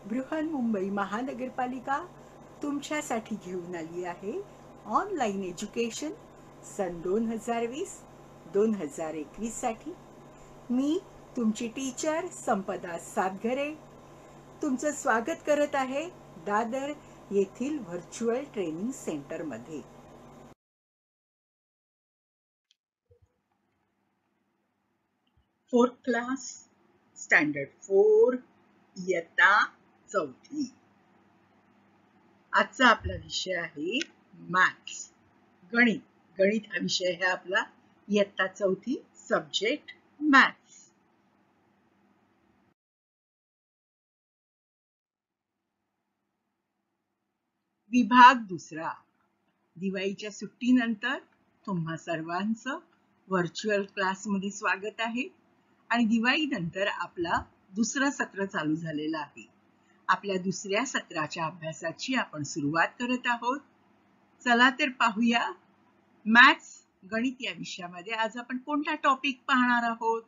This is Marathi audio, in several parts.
बृहन्मुंबई महानगरपालिका तुमच्यासाठी घेऊन आली आहे ऑनलाईन एज्युकेशन सन 2020-2021 साठी। मी तुमची टीचर संपदा सातघरे तुमचं स्वागत करत आहे दादर येथील व्हर्च्युअल ट्रेनिंग सेंटर मध्ये। फोर्थ क्लास स्टँडर्ड 4 इयत्ता चौथी। आजचा आपला विषय आहे मॅथ्स, गणित। गणित हा विषय आहे आपला इयत्ता चौथी, सब्जेक्ट मॅथ्स। विभाग दुसरा। दिवाळीच्या सुट्टीनंतर तुम्हा सर्वांचं व्हर्च्युअल क्लासमध्ये स्वागत आहे आणि दिवाळीनंतर आपला दुसरं सत्र चालू झालेलं आहे। आपल्या दुसऱ्या सत्राच्या अभ्यासाची आपण सुरुवात करत आहोत। चला तर पाहूया मॅथ्स गणित या विषयामध्ये आज आपण कोणता टॉपिक पाहणार आहोत।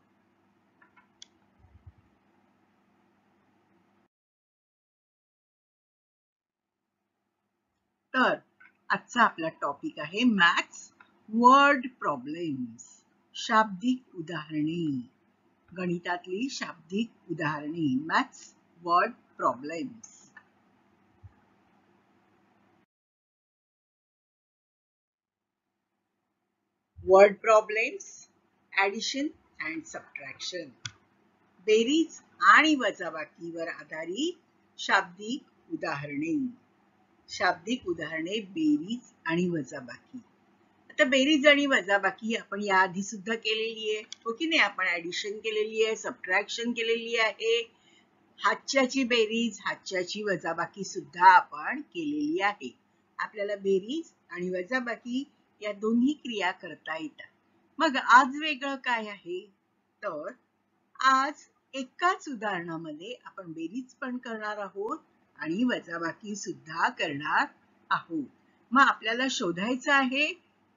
तर आजचा आपला टॉपिक आहे मॅथ्स वर्ड प्रॉब्लेम्स, शाब्दिक उदाहरणे। गणितातली शाब्दिक उदाहरणे, maths word problems. Word problems, addition and subtraction, बेरीज आणि वजाबाकीवर आधारित शाब्दिक उदाहरणे। शाब्दिक उदाहरणे, बेरीज आणि वजाबाकी। आता बेरीज आणि वजाबाकी आपण याआधी सुद्धा केलेली आहे, हो की नाही? आपण ऍडिशन केलेली आहे, सबट्रॅक्शन केलेली आहे, हातच्याची बेरीज हातच्याची वजाबाकी सुद्धा आपण केलेली आहे। आपल्याला बेरीज आणि वजाबाकी या दोन्ही क्रिया करता येतात। मग आज वेगळं काय आहे? तर आज एकाच उदाहरणामध्ये आपण बेरीज पण करणार आहोत आणि वजाबाकी सुद्धा करणार आहोत। मग आपल्याला शोधायचं आहे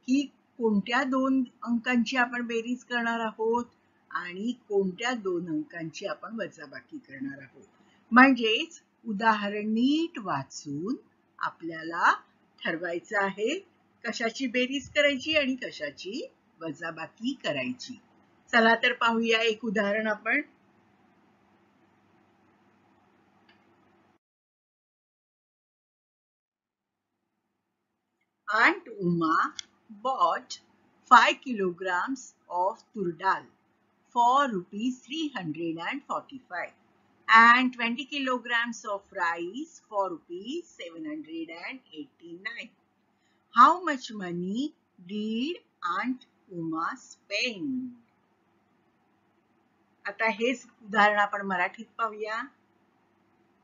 की कोणत्या दोन अंकांची आपण बेरीज करणार आहोत आणि कोणत्या दोन अंकांची आपण वजाबाकी करणार आहोत। म्हणजेच उदाहरण नीट वाचून आपल्याला ठरवायचं आहे कशाची बेरीज करायची आणि कशाची वजाबाकी करायची। चला तर पाहूया एक उदाहरण आपण। Aunt Uma bought 5 kilograms of tur dal for rupees 345 and 20 kilograms of rice for rupees 789. How much money did Aunt Uma spend? आता हेच उदाहरण आपण मराठीत पाहूया।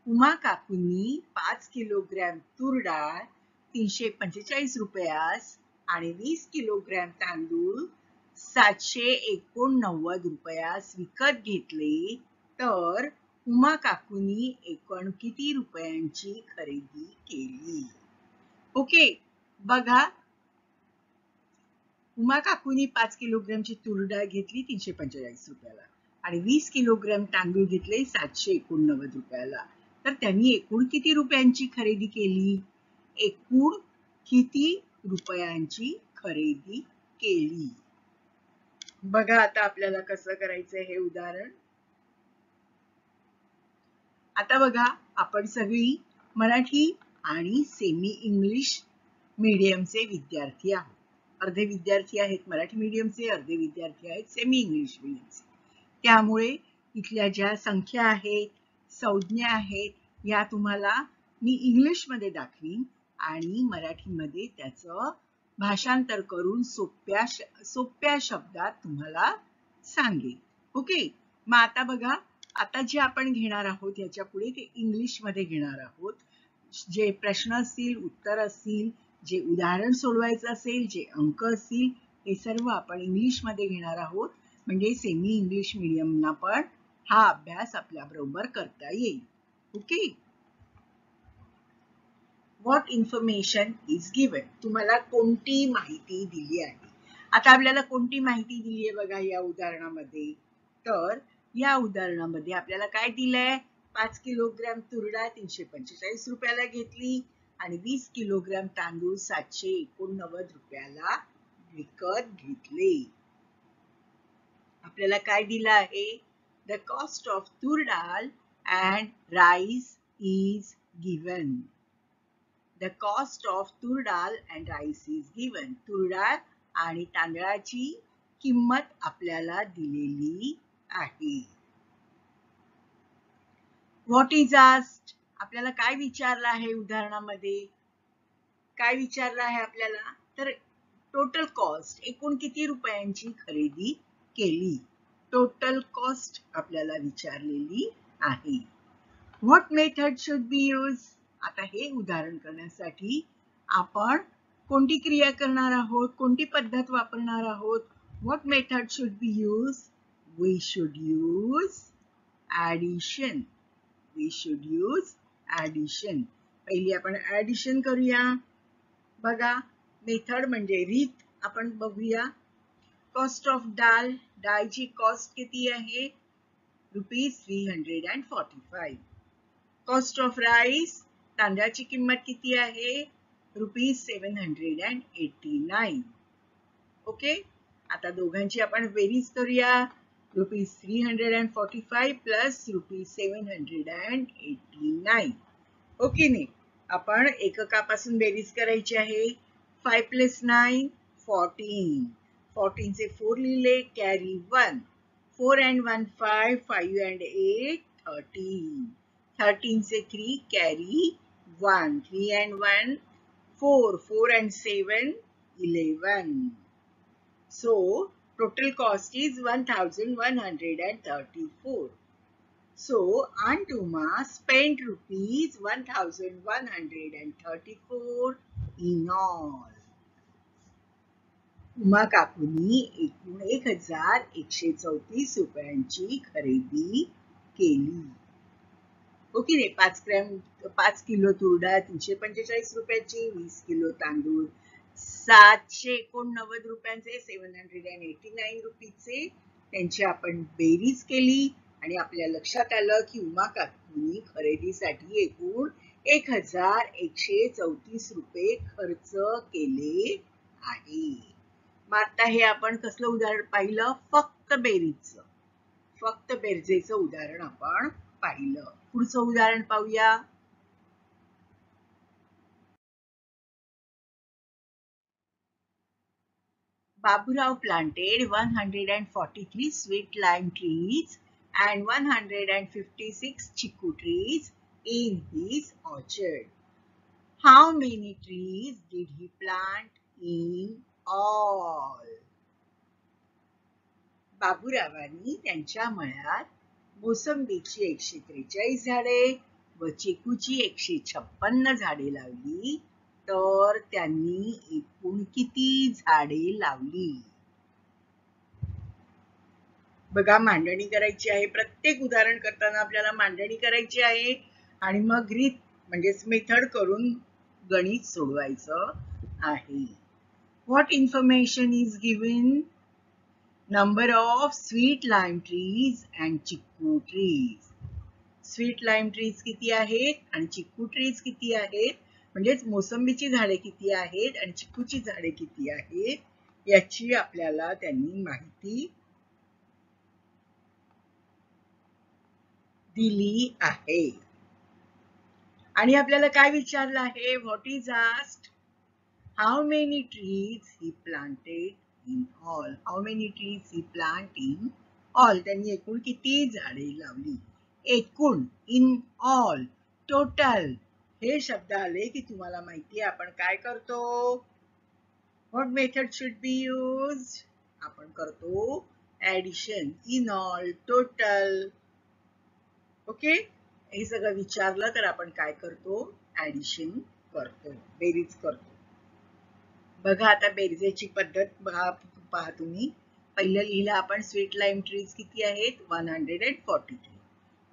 उमा काकूंनी 5 किलोग्रॅम तूर डाळ 345 रुपयास आणि 20 किलोग्रॅम तांदूळ 789 रुपयास विकत घेतले, तर उमा काकूंनी एकूण किती रुपयांची खरेदी केली? ओके, बघा, उमा काकूंनी 5 किलोग्रॅमची तूर डाळ घेतली 345 रुपयाला आणि 20 किलोग्रॅम तांदूळ घेतले 789 रुपयाला, तर त्यांनी एकूण किती रुपयांची खरेदी केली? एकूण किती रुपयांची खरेदी केली? बघा आता आपल्याला कसं करायचंय हे उदाहरण। आता बघा, आपण सगळी मराठी आणि सेमी इंग्लिश मीडियमचे विद्यार्थी आहोत। अर्धे विद्यार्थी आहेत मराठी मीडियमचे, अर्धे विद्यार्थी आहेत सेमी इंग्लिश मीडियमचे। त्यामुळे इथल्या ज्या संख्या आहेत, संज्ञा आहेत, या तुम्हाला मी इंग्लिशमध्ये दाखवीन आणि मराठीमध्ये त्याचं भाषांतर करून सोप्या शब्दात तुम्हाला सांगेन। ओके, मग आता बघा, आता जे आपण घेणार आहोत याच्या पुढे ते इंग्लिशमध्ये घेणार आहोत। जे प्रश्न असतील, उत्तर असतील, जे उदाहरण सोडवायचं असेल, जे अंक असतील, हे सर्व आपण इंग्लिशमध्ये घेणार आहोत, म्हणजे सेमी इंग्लिश मीडियमना पण हा अभ्यास आपल्या बरोबर करता येईल। Okay, what information is given? तुम्हाला कोणती माहिती दिली आहे? आता आपल्याला कोणती माहिती दिली आहे बघा या उदाहरणामध्ये? तर या उदाहरणामध्ये आपल्याला काय दिलंय? 5 किलोग्रॅम तूर डाळ 345 रुपयाला घेतली आणि 20 किलोग्रॅम तांदूळ 789 रुपयाला विकत घेतले. आपल्याला काय दिलं आहे? द कॉस्ट ऑफ तूर डाळ and rice is given. The cost of तूर डाळ अँड राईस इज गिवन. तूर डाळ आणि तांदळाची किंमत आपल्याला दिलेली आहे. What is asked? आपल्याला काय विचारलं आहे उदाहरणामध्ये? काय विचारलं आहे आपल्याला? तर टोटल कॉस्ट, एकूण किती रुपयांची खरेदी केली, टोटल कॉस्ट आपल्याला विचारलेली आहे. What method should be use? आता हे उदाहरण करण्यासाठी आपण कोणती क्रिया करणार आहोत, कोणती पद्धत वापरणार आहोत? What method should be use? We should use addition. We should use addition. पहिली आपण ऍडिशन करूया. बघा, मेथड म्हणजे रीत आपण बघूया. कॉस्ट ऑफ डाळ, डाळची कॉस्ट किती आहे? ₹345. कॉस्ट ऑफ राईस, तांदळाची किंमत किती आहे? ₹789. ओके, आता दोघांची आपण बेरीज करूया. ₹345 प्लस ₹789. ओके नाही, आपण एककापासून बेरीज करायची आहे. 5 प्लस 9 14. 14 चे 4 लिहिले, कॅरी 1. 4 and 1 5, 5 and 8 13. 13 चे 3 carry 1. 3 and 1 4. 4 and 7 11. So total cost is 1134. So Aunt Uma spent ₹1134 in all. Uma काकूंनी एकूण 1134 रुपयांची खरेदी केली. ओके रे, 5 किलो तूर डाळ 345 रुपयाची, 20 किलो तांदूळ 789 रुपयांचे, 789 रुपीचे, त्यांची आपण बेरीज केली आणि आपल्या लक्षात आलं की उमा काकूंनी खरेदीसाठी एकूण 1134 रुपये खर्च केले आहे. मग आता हे आपण कसलं उदाहरण पाहिलं? फक्त बेरीजचं, फक्त बेरजेचं उदाहरण आपण पाहिलं. पुढचं उदाहरण पाहूया. Baburao planted 143 sweet lime trees and 156 chiku trees in his orchard. How many trees did he plant in all? बाबूरावांनी त्यांच्या मळ्यात मोसंबीची 143 झाडे व चिकूची 156 झाडे लावली, तर त्यांनी एकूण किती झाडे लावली? बघा, मांडणी करायची आहे. प्रत्येक उदाहरण करताना आपल्याला मांडणी करायची आहे आणि मग रीत म्हणजेच मेथड करून गणित सोडवायचं आहे. What information is given? Number of sweet lime trees and chikoo trees. Sweet lime trees किती आहेत आणि चिक्कू ट्रीज किती आहेत, म्हणजेच मोसंबीची झाडे किती आहेत आणि चिक्कूची झाडे किती आहेत, याची आपल्याला त्यांनी माहिती दिली आहे. आणि आपल्याला काय विचारलं आहे? What is asked? How many trees he planted in all. How many trees he plant in all. त्यांनी एकूण किती झाडे लावली? एकूण, इन ऑल, टोटल. हे शब्द आले की तुम्हाला माहिती आहे आपण काय करतो? What method should be use? आपण करतो addition. In all, total. Okay, हे सगळं विचारलं तर आपण काय करतो? ऍडिशन करतो, बेरीज करतो. बघा, आता बेरजेची पद्धत पहा तुम्ही. पहिलं लिहिलं आपण स्वीट लाईम ट्रीज किती आहेत? 143.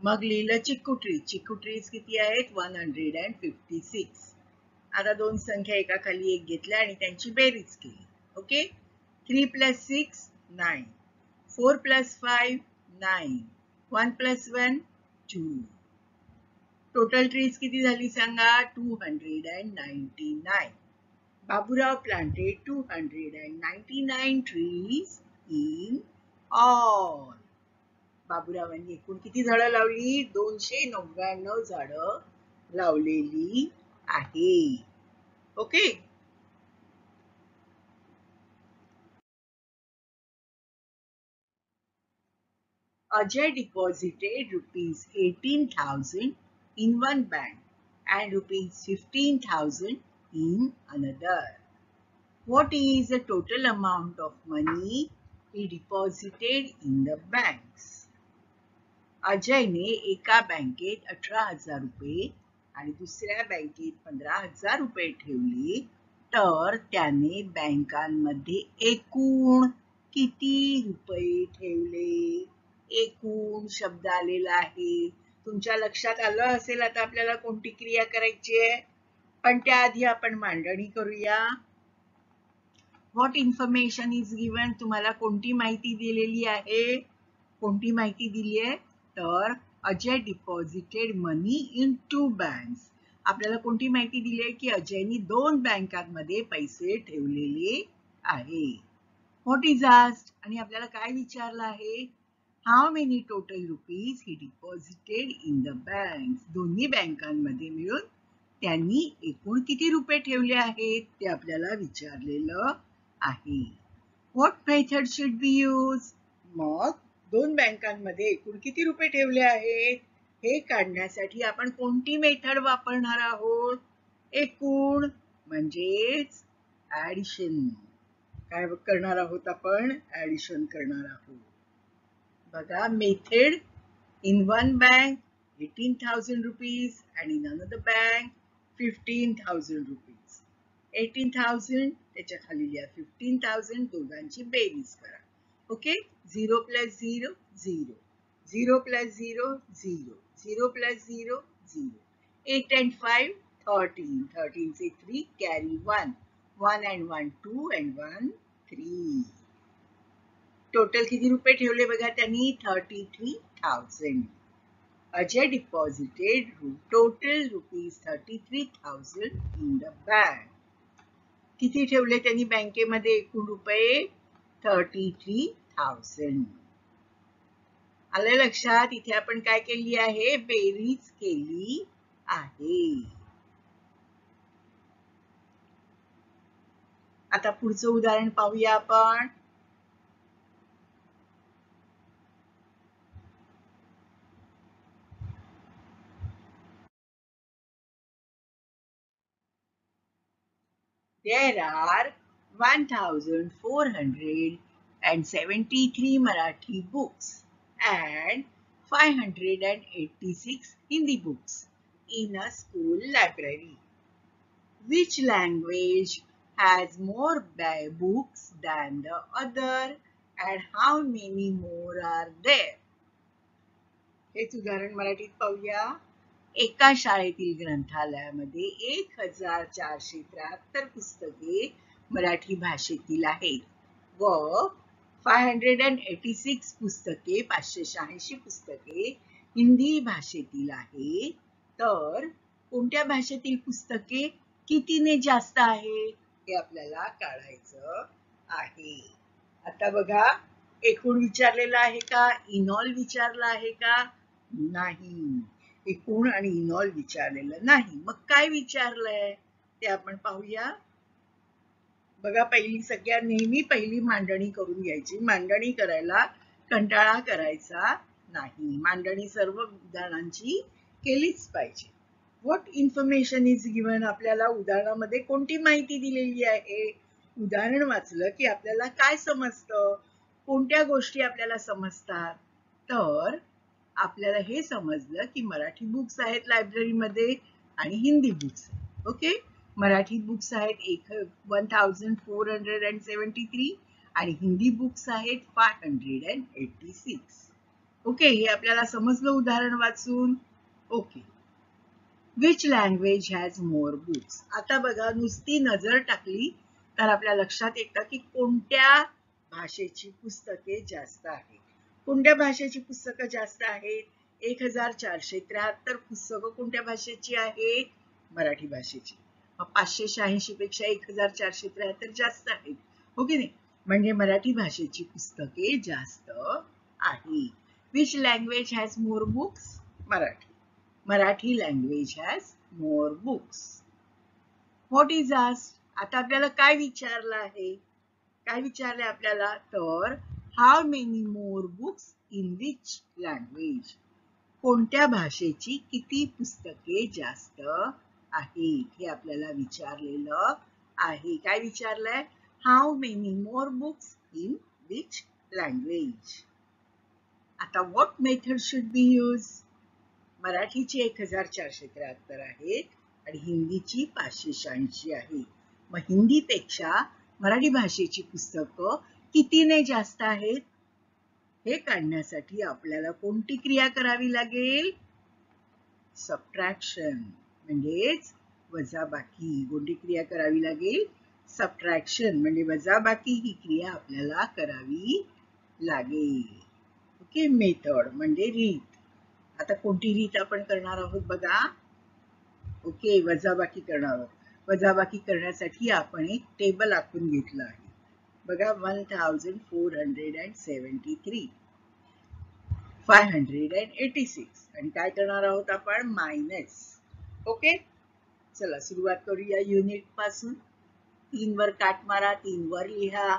मग लिहिलं चिक्कू ट्रीज. चिक्कू ट्रीज किती आहेत? 156. आता दोन संख्या एकाखाली एक घेतल्या आणि त्यांची बेरीज केली. Okay, 3 plus 6 9, 4 plus 5 9, 1 plus 1 2. Total trees किती झाली सांगा? 299. Baburao planted 299 trees in all. बाबूरावांनी एकूण किती झाडं लावली? 299 झाडं लावलेली आहे. Okay. Ajay deposited rupees 18,000 in one bank and rupees 15,000 in another. What is the total amount of money he deposited in the banks? अजयने एका बँकेत 18,000 रुपये आणि दुसऱ्या बँकेत 15,000 रुपये ठेवले, तर त्याने बँकांमध्ये एकूण किती रुपये ठेवले? एकूण शब्द आलेला आहे. तुमच्या लक्षात आलं असेल आता आपल्याला कोणती क्रिया करायची आहे, पण त्याआधी आपण मांडणी करूया. What information is given? तुम्हाला कोणती माहिती दिलेली आहे? कोणती माहिती दिली आहे? तर Ajay deposited money in 2 banks. आपल्याला कोणती माहिती दिली आहे की अजयनी 2 बँकांमध्ये पैसे ठेवलेले आहे. What is asked? आणि आपल्याला काय विचारलं आहे? How many total rupees he deposited in the banks. दोन्ही बँकांमध्ये मिळून त्यांनी एकूण किती रुपये ठेवले आहेत ते आपल्याला विचारलेलं आहे. What method should be use? मग 2 बँकांमध्ये एकूण किती रुपये ठेवले आहेत हे काढण्यासाठी आपण कोणती मेथड वापरणार आहोत? एकूण म्हणजेच ऍडिशन. काय करणार आहोत आपण? ऍडिशन करणार आहोत. बघा, method in one bank 18,000 rupees and in another bank 15,000 rupees. 18,000 त्याच्या खाली लिहा 15,000, दोघांची बेरीज करा. Okay. 0 plus 0 0, 0 plus 0 0, 0 plus 0 0. 8 and 5 13, 13 say 3 carry 1, 1 and 1 2 and 1 3. Total किती रुपये ठेवले बघा त्यांनी? 33,000. Ajay deposited total rupees 33,000 in the bank. किती ठेवले त्यांनी बँकेमध्ये एकूण रुपये? 33,000. आलं लक्षात? इथे आपण काय केली आहे? बेरीज केली आहे. आता पुढचं उदाहरण पाहूया आपण. There are 1,473 Marathi books and 586 Hindi books in a school library. Which language has more books than the other and how many more are there? हेच उदाहरण मराठीत पाहूया. एका शाळेतील ग्रंथालयामध्ये 1,473 पुस्तके मराठी भाषेतील आहेत व 586 पुस्तके 586 पुस्तके हिंदी भाषेतील आहेत. तर कोणत्या भाषेतील पुस्तके कितीने जास्त आहे हे आपल्याला काढायचं आहे. आता बघा, एकूण विचारलेलं आहे का? इनऑल विचारलं आहे का? नाही. एकूण आणि इनऑल विचारलेलं नाही. मग काय विचारलंय ते आपण पाहूया. बघा, सगळ्यात नेहमी पहिली मांडणी करून घ्यायची. मांडणी करायला कंटाळा करायचा नाही. मांडणी सर्व उदाहरणांची केलीच पाहिजे. What information is given? आपल्याला उदाहरणामध्ये कोणती माहिती दिलेली आहे? उदाहरण वाचलं की आपल्याला काय समजतं? कोणत्या गोष्टी आपल्याला समजतात? तर आपल्याला हे समजलं की मराठी बुक्स आहेत लायब्ररीमध्ये आणि Hindi books. Okay. Marathi books आहेत 1,473 आणि हिंदी बुक्स आहेत 586. ओके. हे आपल्याला समजलं उदाहरण वाचून. Okay. Which language has more books? आता बघा, नुसती नजर टाकली तर आपल्या लक्षात येतं की कोणत्या भाषेची पुस्तके जास्त आहेत. कोणत्या भाषेची पुस्तकं जास्त आहेत? 1473 पुस्तकं कोणत्या भाषेची आहेत? मराठी भाषेची. मग 586 पेक्षा 1473 जास्त आहेत, हो की नाही? म्हणजे मराठी भाषेची पुस्तके जास्त आहेत. Which language has more books? Marathi. Marathi language has more books. What is asked? आता आपल्याला काय विचारलं आहे? काय विचारले आपल्याला? तर how many more books in which language? कोणत्या भाषेची किती पुस्तके जास्त आहेत हे आपल्याला विचारलेलं आहे. काय विचारलंय? How many more books in which language. आता what method should be use? मराठीची 1473 आहेत आणि हिंदीची 586 आहे. मग हिंदीपेक्षा मराठी भाषेची पुस्तकं कितीने जास्त आहेत हे काढण्यासाठी आपल्याला कोणती क्रिया करावी लागेल? सबट्रॅक्शन, म्हणजेच वजाबाकी. कोणती क्रिया करावी लागेल? सबट्रॅक्शन म्हणजे वजाबाकी ही क्रिया आपल्याला करावी लागेल. ओके, मेथड म्हणजे रीत. आता कोणती रीत आपण करणार आहोत बघा. ओके, वजाबाकी करणार आहोत. वजाबाकी करण्यासाठी आपण एक टेबल आखून घेतलं आहे बघा. 1473, 586 आणि काय करणार आहोत आपण? मायनस. ओके, चला सुरुवात करूया युनिट पासून. 3 वर काट मारा, 3 वर लिहा.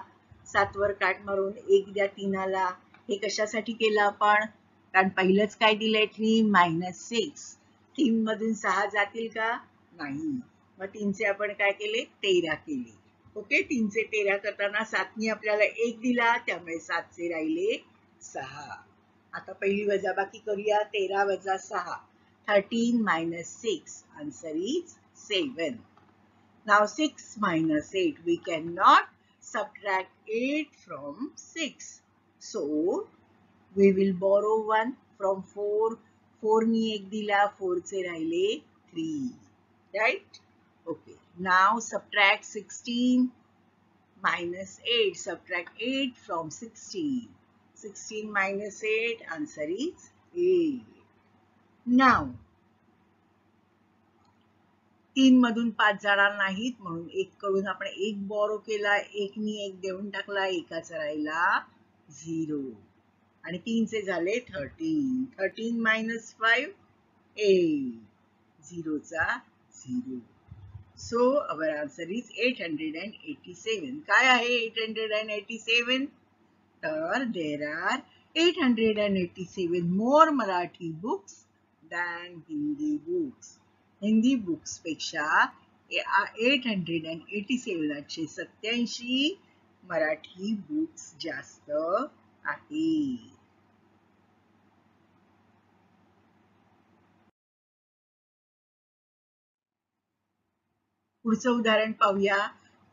7 वर काट मारून 1 द्या 3ला. हे कशासाठी केलं आपण? कारण पहिलंच काय दिलंय? 3 -6. 3 मधून 6 जातील का? नाही. मग 3चे आपण काय केले? 13 केले. ओके, 3चे 13 करताना 7नी आपल्याला 1 दिला, त्यामुळे 7चे राहिले 6. आता पहिली वजाबाकी करूया. 13 वजा 6, 13 - 6. Answer is 7. Now 6 minus 8. We cannot subtract 8 from 6. So we will borrow 1 from 4. 4नी 1 दिला, 4चे राहिले 3. Right? Okay. Now subtract 16 minus 8. Subtract 8 from 16. 16 minus 8. Answer is 8. Now 3 मधून 5 जाणार नाहीत, म्हणून 1 कडून आपण 1 बॉरो केला. 1नी 1 देऊन टाकला, 1चा राहिला 0 आणि 3चे झाले 13. 13 minus 5, 8. 0चा 0. So our answer is 887. काय आहे 887? तर there are 887 more Marathi books than Hindi books. Hindi books पेक्षा 887 मराठी बुक्स जास्त आहेत. पुढचं उदाहरण पाहूया.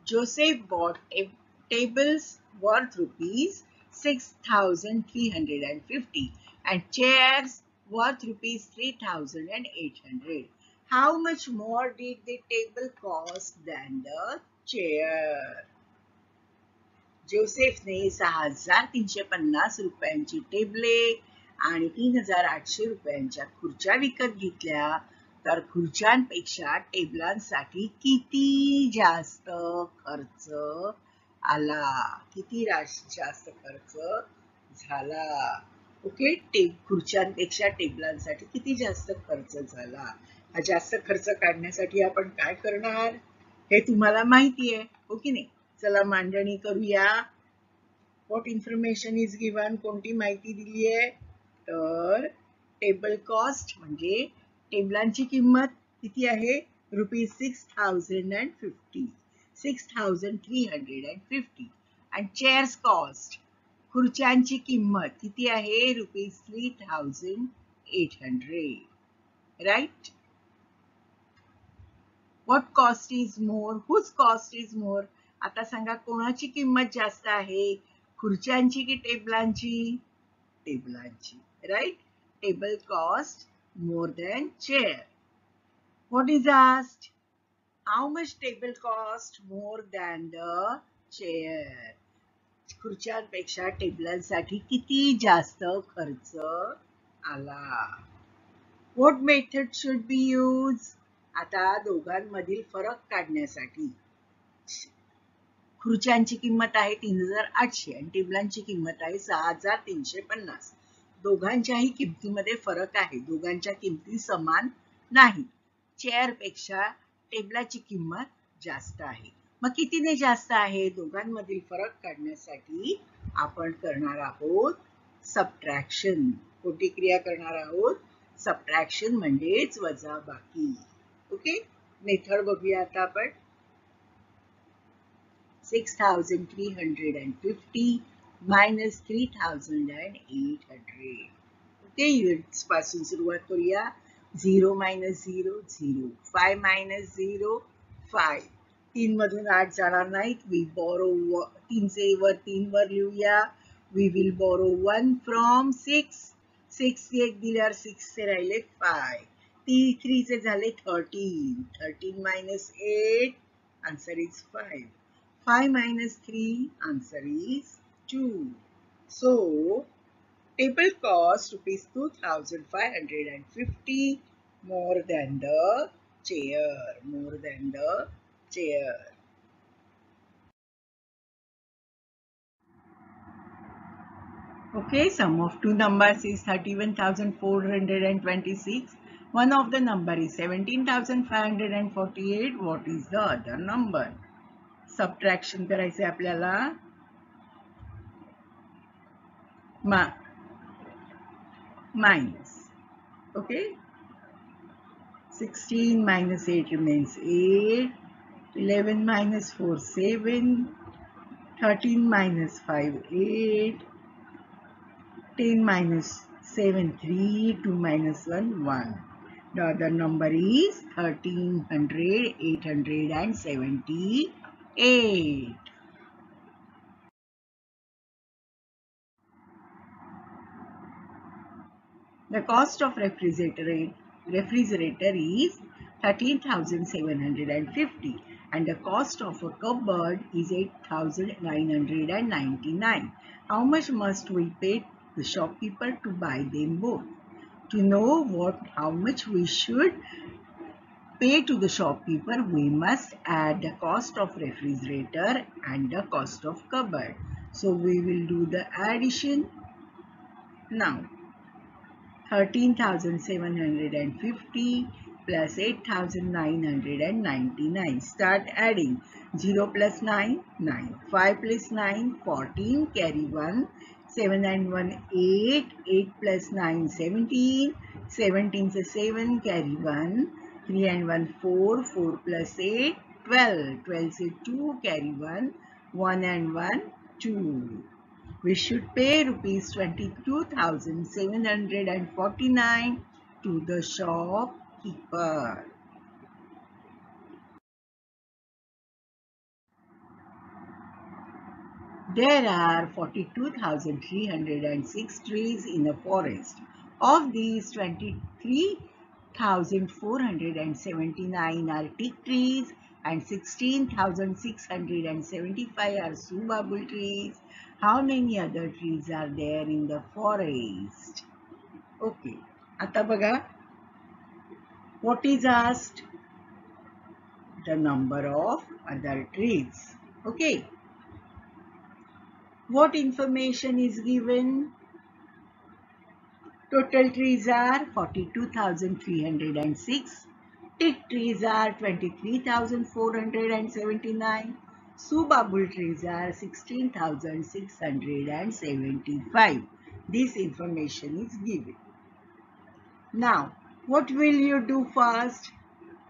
Joseph bought tables worth ₹6,350 and chairs worth ₹3,800. How much more did the table cost than the chair? जोसेफने 6,350 रुपयांची टेबले आणि 3,800 रुपयांच्या खुर्च्या विकत घेतल्या. तर खुर्च्यांपेक्षा टेबलांसाठी किती जास्त खर्च आला? किती जास्त खर्च झाला? ओके, खुर्च्यांपेक्षा टेबलांसाठी किती जास्त खर्च झाला? हा जास्त खर्च काढण्यासाठी आपण काय करणार हे तुम्हाला माहिती आहे, हो की नाही? चला मांडणी करूया. What information is given? कोणती माहिती दिली आहे? तर टेबल कॉस्ट म्हणजे टेबलांची किंमत किती आहे? ₹6,350. 6,350. आणि चेअर्स कॉस्ट, खुर्च्यांची किंमत किती आहे? ₹3,800. Right? What cost is more? Whose cost is more? आता सांगा कोणाची किंमत जास्त आहे? खुर्च्यांची की टेबलांची? टेबलांची. Right? Table cost more than chair. What is asked? How much table cost more than the chair? खुर्च्यांपेक्षा टेबलांसाठी किती जास्त खर्च आला. What method should be used? आता दोघांमधील फरक काढण्यासाठी खुर्च्यांची किंमत आहे 3800 आणि टेबलांची किंमत आहे 6350. दोघांच्याही किमतीमध्ये फरक आहे. दोघांच्या किमती समान नाही. चेअर पेक्षा टेबलाची किंमत जास्त आहे. मग कितीने जास्त आहे? दोघांमधील फरक काढण्यासाठी आपण करणार आहोत सबट्रॅक्शन. कोणती क्रिया करणार आहोत? सबट्रॅक्शन म्हणजेच वजाबाकी. ओके, मेथड बघूया आता आपण. 6350 minus 3800. ओके, युनिट्स पासून सुरुवात करूया. 0 minus 0 0, 5 minus 0 5. 3 मधून 8 जाणार नाहीत. We borrow 3 चे वर 3 वर लिहूया. We will borrow 1 from 6. 6 एक दिल्यावर 6 चे राहिले 5. 3 चे झाले 13. 13 minus 8, answer is 5. 5 minus 3, answer is 2. So, table cost rupees 2550 more than the chair. More than the chair. Okay, sum of two numbers is 31,426. One of the number is 17,548. What is the other number? Subtraction करायचे आपल्याला. Minus. Okay. 16 minus 8 remains 8. 11 minus 4 7. 13 minus 5 8. 10 minus 7 3. 2 minus 1 1. The other number is 1300 878. The cost of refrigerator is 13,750 and the cost of a cupboard is 8,999. How much must we pay the shopkeeper to buy them both? To know how much we should pay to the shopkeeper, we must add the cost of refrigerator and the cost of cupboard. So we will do the addition now. 13,750 plus 8,999. Start adding. 0 plus 9, 9. 5 plus 9, 14. Carry 1. 7 and 1, 8. 8 plus 9, 17. 17 is 7. Carry 1. 3 and 1, 4. 4 plus 8, 12. 12 is 2. Carry 1. 1 and 1, 2. We should pay rupees 22,749 to the shopkeeper. There are 42,306 trees in a forest. Of these, 23,479 are teak trees and 16,675 are subabul trees. How many other trees are there in the forest? Okay. आता बघा. What is asked? The number of other trees. Okay. What information is given? Total trees are 42,306. Teak trees are 23,479. Subabul trees are 16,675. This information is given. Now, what will you do first?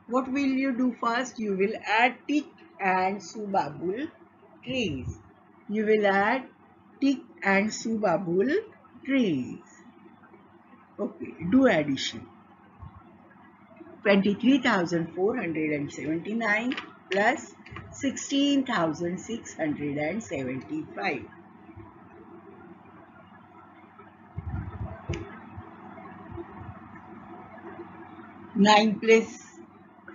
What will you do first? You will add teak and subabul trees. You will add teak and subabul trees. Okay, do addition. 23,479 plus 16,675. 9 plus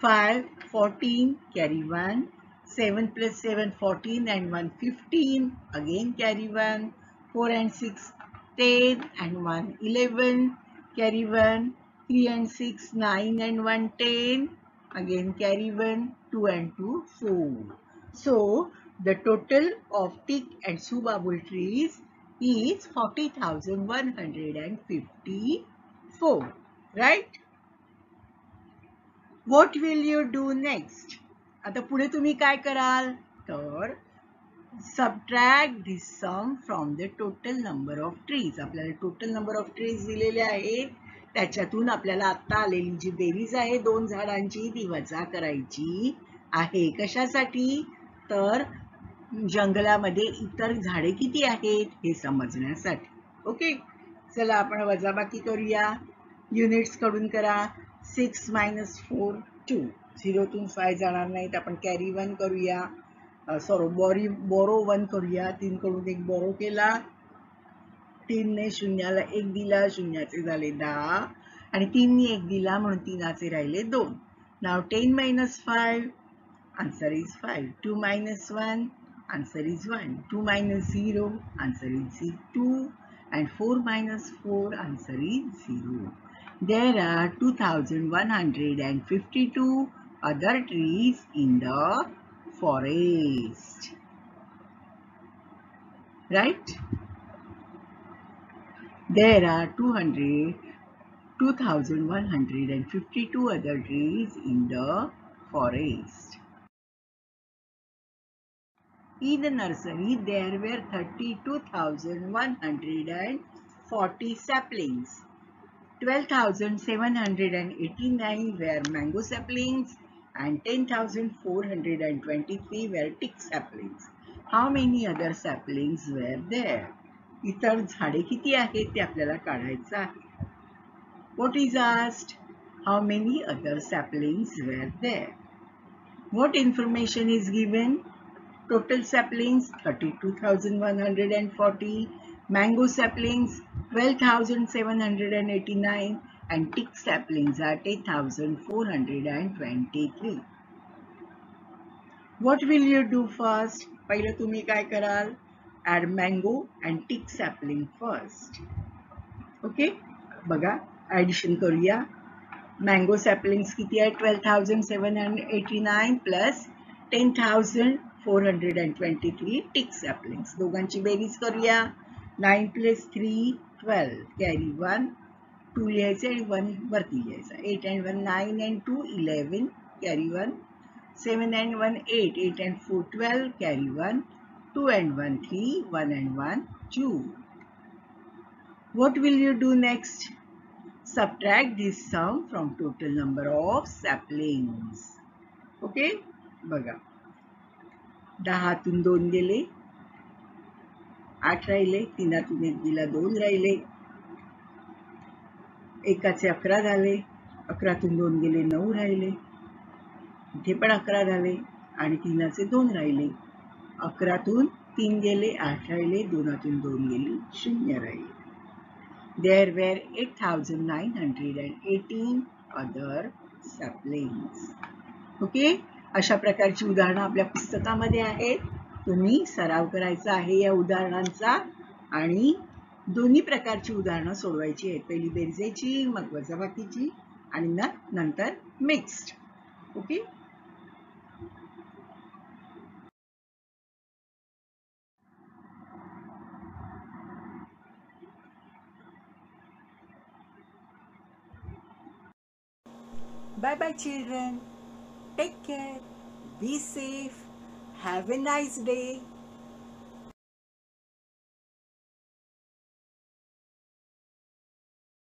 5, 14, carry 1. 7 plus 7, 14 and 1, 15. Again carry 1. 4 and 6, 10 and 1, 11. carry 1, 3 and 6, 9 and 1, 10, again carry 1, 2 and 2, 4. So, the total of tick and subabul trees is 40,154, right? What will you do next? आता पुढे तुम्ही काय कराल? तर subtract this sum from the total number of trees. आपल्याला total number of trees दिलेले आहेत. त्याच्यातून आपल्याला आता आलेली जी बेरीज आहे दोन झाडांची ती वजा करायची आहे. कशासाठी? तर जंगलामध्ये इतर झाडे किती आहेत हे समजण्यासाठी. ओके, चला आपण वजाबाकी करूया. युनिट्स कडून करा. 6 minus 4, 2. 0 तून 5 जाणार नाहीत. आपण कॅरी 1 करूया. सॉरी बोरो 1 करूया. 3 कडून 1 बोरो केला. 3 ने शून्याला 1 दिला. शून्याचे झाले 10 आणि 3 ने 1 दिला म्हणून 3चे राहिले 2. नाव 10 minus 5, answer is 5. 2 minus 1, answer is 1. 2 minus 0, answer is 2. And 4 minus 4, answer is 0. There are 2,152 other trees in the forest. Right? There are 2,152 other trees in the forest. In the nursery, there were 32,140 saplings. 12,789 were mango saplings and 10,423 were tick saplings. How many other saplings were there? इतर झाडे किती आहेत ते आपल्याला काढायचं आहे. What is asked? How many other saplings were there? What information is given? Total saplings 32,140, mango saplings 12,789 and tick saplings are 10,423. What will you do first? पहिलं तुम्ही काय कराल? Add mango and tick sapling first. Okay? बघा, addition करूया. Mango saplings किती आहे? 12,789 plus 10,423 tick saplings. दोघांची बेरीज करूया. 9 plus 3, 12. Carry 1, 2 लिहायचे आणि 1 वरती लिहायचा. 8 and 1, 9 and 2, 11. Carry 1. 7 and 1, 8. 8 and 4, 12. Carry 1. 2 and 1, 3. 1 and 1, 2. What will you do next? Subtract this sum from total number of saplings. Okay? बघा. 10तून 2 गेले. 8 राहिले. 3तून 1 दिला. 2 राहिले. 1चे 11 झाले. 11तून 2 गेले. 9 राहिले. इथे पण 11 झाले आणि 3चे 2 राहिले. 11तून 3 गेले. 8 राहिले. 2तून 2 गेली. 0 राहिले. There were 8,918 other saplings. Okay, अशा प्रकारची उदाहरणं आपल्या पुस्तकामध्ये आहेत. तुम्ही सराव करायचा आहे या उदाहरणांचा आणि दोन्ही प्रकारची उदाहरणं सोडवायची आहेत. पहिली बेरजेची, मग वजाबाकीची आणि नंतर mixed. Okay. Bye bye children. Take care. Be safe. Have a nice day.